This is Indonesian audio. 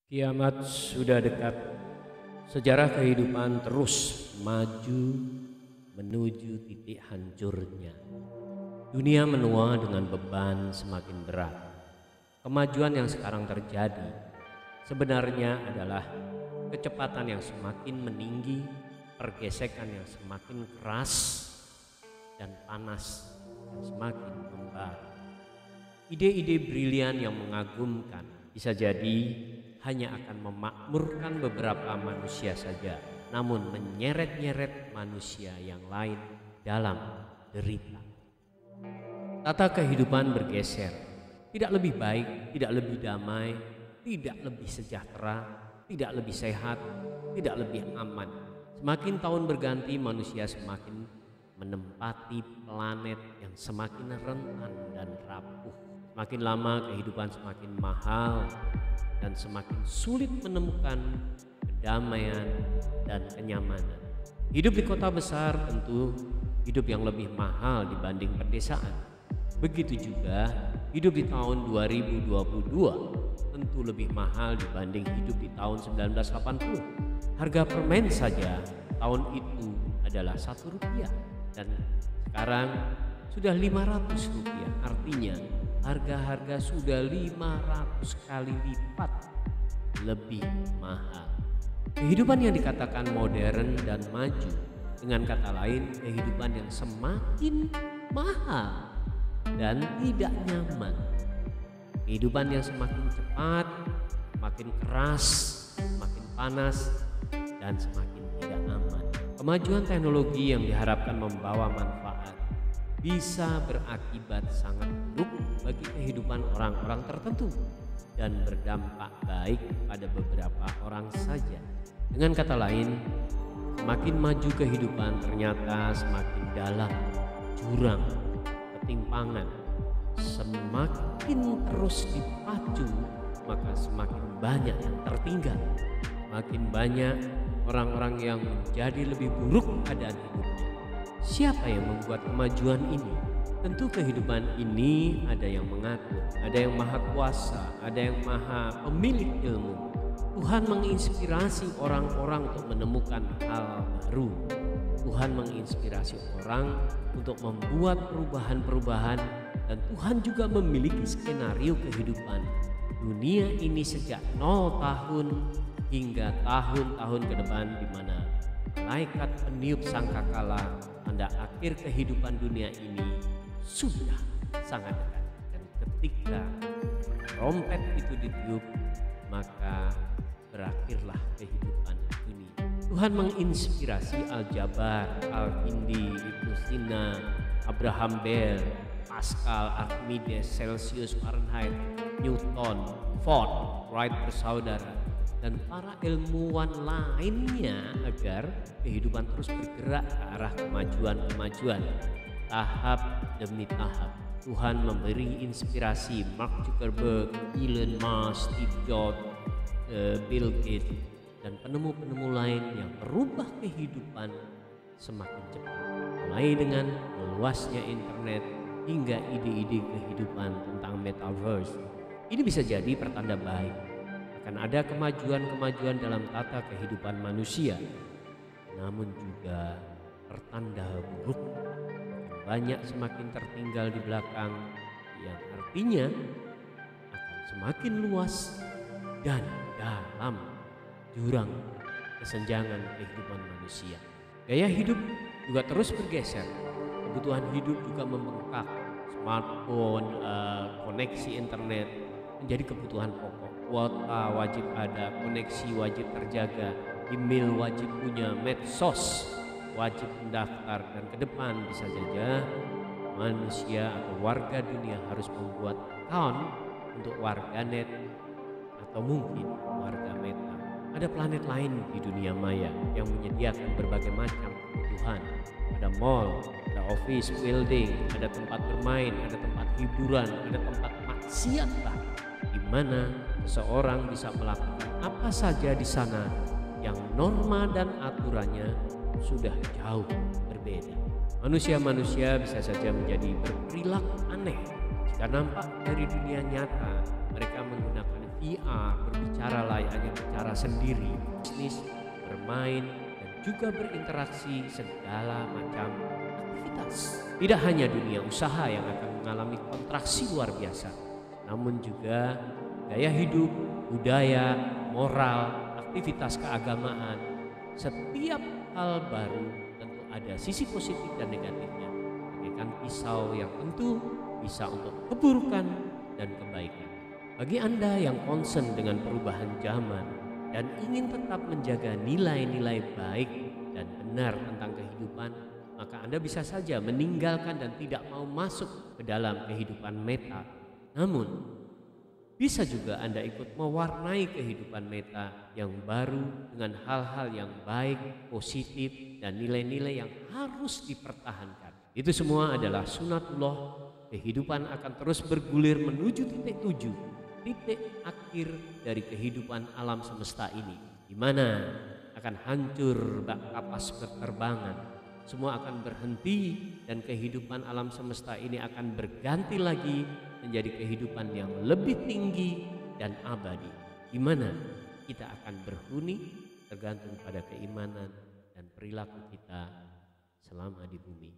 Kiamat sudah dekat. Sejarah kehidupan terus maju menuju titik hancurnya. Dunia menua dengan beban semakin berat. Kemajuan yang sekarang terjadi sebenarnya adalah kecepatan yang semakin meninggi, pergesekan yang semakin keras, dan panas yang semakin membara. Ide-ide brilian yang mengagumkan bisa jadi hanya akan memakmurkan beberapa manusia saja, namun menyeret-nyeret manusia yang lain dalam derita. Tata kehidupan bergeser, tidak lebih baik, tidak lebih damai, tidak lebih sejahtera, tidak lebih sehat, tidak lebih aman. Semakin tahun berganti, manusia semakin menempati planet yang semakin rentan dan rapuh. Semakin lama kehidupan semakin mahal dan semakin sulit menemukan kedamaian dan kenyamanan. Hidup di kota besar tentu hidup yang lebih mahal dibanding pedesaan. Begitu juga hidup di tahun 2022 tentu lebih mahal dibanding hidup di tahun 1980. Harga permen saja tahun itu adalah Rp1 dan sekarang sudah Rp500. Artinya harga-harga sudah 500 kali lipat lebih mahal. Kehidupan yang dikatakan modern dan maju, dengan kata lain kehidupan yang semakin mahal dan tidak nyaman. Kehidupan yang semakin cepat, makin keras, makin panas, dan semakin tidak aman. Kemajuan teknologi yang diharapkan membawa manfaat bisa berakibat sangat buruk bagi kehidupan orang-orang tertentu dan berdampak baik pada beberapa orang saja. Dengan kata lain, semakin maju kehidupan ternyata semakin dalam jurang ketimpangan. Semakin terus dipacu, maka semakin banyak yang tertinggal. Semakin banyak orang-orang yang menjadi lebih buruk keadaan hidupnya. Siapa yang membuat kemajuan ini? Tentu kehidupan ini ada yang mengatur, ada yang maha kuasa, ada yang maha pemilik ilmu. Tuhan menginspirasi orang-orang untuk menemukan hal baru. Tuhan menginspirasi orang untuk membuat perubahan-perubahan, dan Tuhan juga memiliki skenario kehidupan dunia ini sejak 0 tahun hingga tahun-tahun ke depan, di mana malaikat peniup sangkakala tanda akhir kehidupan dunia ini sudah sangat dekat. Dan ketika trompet itu ditiup, maka berakhirlah kehidupan dunia. Tuhan menginspirasi Aljabar, Al-Kindi, Ibnu Sina, Abraham Bell, Pascal, Archimedes, Celsius, Fahrenheit, Newton, Ford, Wright bersaudara, dan para ilmuwan lainnya agar kehidupan terus bergerak ke arah kemajuan-kemajuan tahap demi tahap. Tuhan memberi inspirasi Mark Zuckerberg, Elon Musk, Steve Jobs, Bill Gates, dan penemu-penemu lain yang merubah kehidupan semakin cepat, mulai dengan meluasnya internet hingga ide-ide kehidupan tentang metaverse. Ini bisa jadi pertanda baik. Akan ada kemajuan-kemajuan dalam tata kehidupan manusia, namun juga pertanda buruk. Banyak semakin tertinggal di belakang, yang artinya akan semakin luas dan dalam jurang kesenjangan kehidupan manusia. Gaya hidup juga terus bergeser, kebutuhan hidup juga membengkak. Smartphone, koneksi internet menjadi kebutuhan pokok. Kuota wajib ada, koneksi wajib terjaga, email wajib punya, medsos wajib mendaftar, dan ke depan bisa saja manusia atau warga dunia harus membuat account untuk warganet atau mungkin warga meta. Ada planet lain di dunia maya yang menyediakan berbagai macam kebutuhan. Ada mall, ada office building, ada tempat bermain, ada tempat hiburan, ada tempat maksiat bahkan, di mana seseorang bisa melakukan apa saja di sana yang norma dan aturannya sudah jauh berbeda. Manusia-manusia bisa saja menjadi berperilaku aneh jika nampak dari dunia nyata mereka menggunakan VR, berbicara layaknya bicara sendiri, bisnis, bermain, dan juga berinteraksi segala macam aktivitas. Tidak hanya dunia usaha yang akan mengalami kontraksi luar biasa, namun juga gaya hidup, budaya, moral, aktivitas keagamaan. Setiap hal baru tentu ada sisi positif dan negatifnya, bagaikan pisau yang tentu bisa untuk keburukan dan kebaikan. Bagi Anda yang concern dengan perubahan zaman dan ingin tetap menjaga nilai-nilai baik dan benar tentang kehidupan, maka Anda bisa saja meninggalkan dan tidak mau masuk ke dalam kehidupan meta. Namun, bisa juga Anda ikut mewarnai kehidupan meta yang baru dengan hal-hal yang baik, positif, dan nilai-nilai yang harus dipertahankan. Itu semua adalah sunatullah. Kehidupan akan terus bergulir menuju titik tujuh, titik akhir dari kehidupan alam semesta ini, di mana akan hancur bak kapas berterbangan. Semua akan berhenti dan kehidupan alam semesta ini akan berganti lagi menjadi kehidupan yang lebih tinggi dan abadi, di mana kita akan berhuni tergantung pada keimanan dan perilaku kita selama di bumi.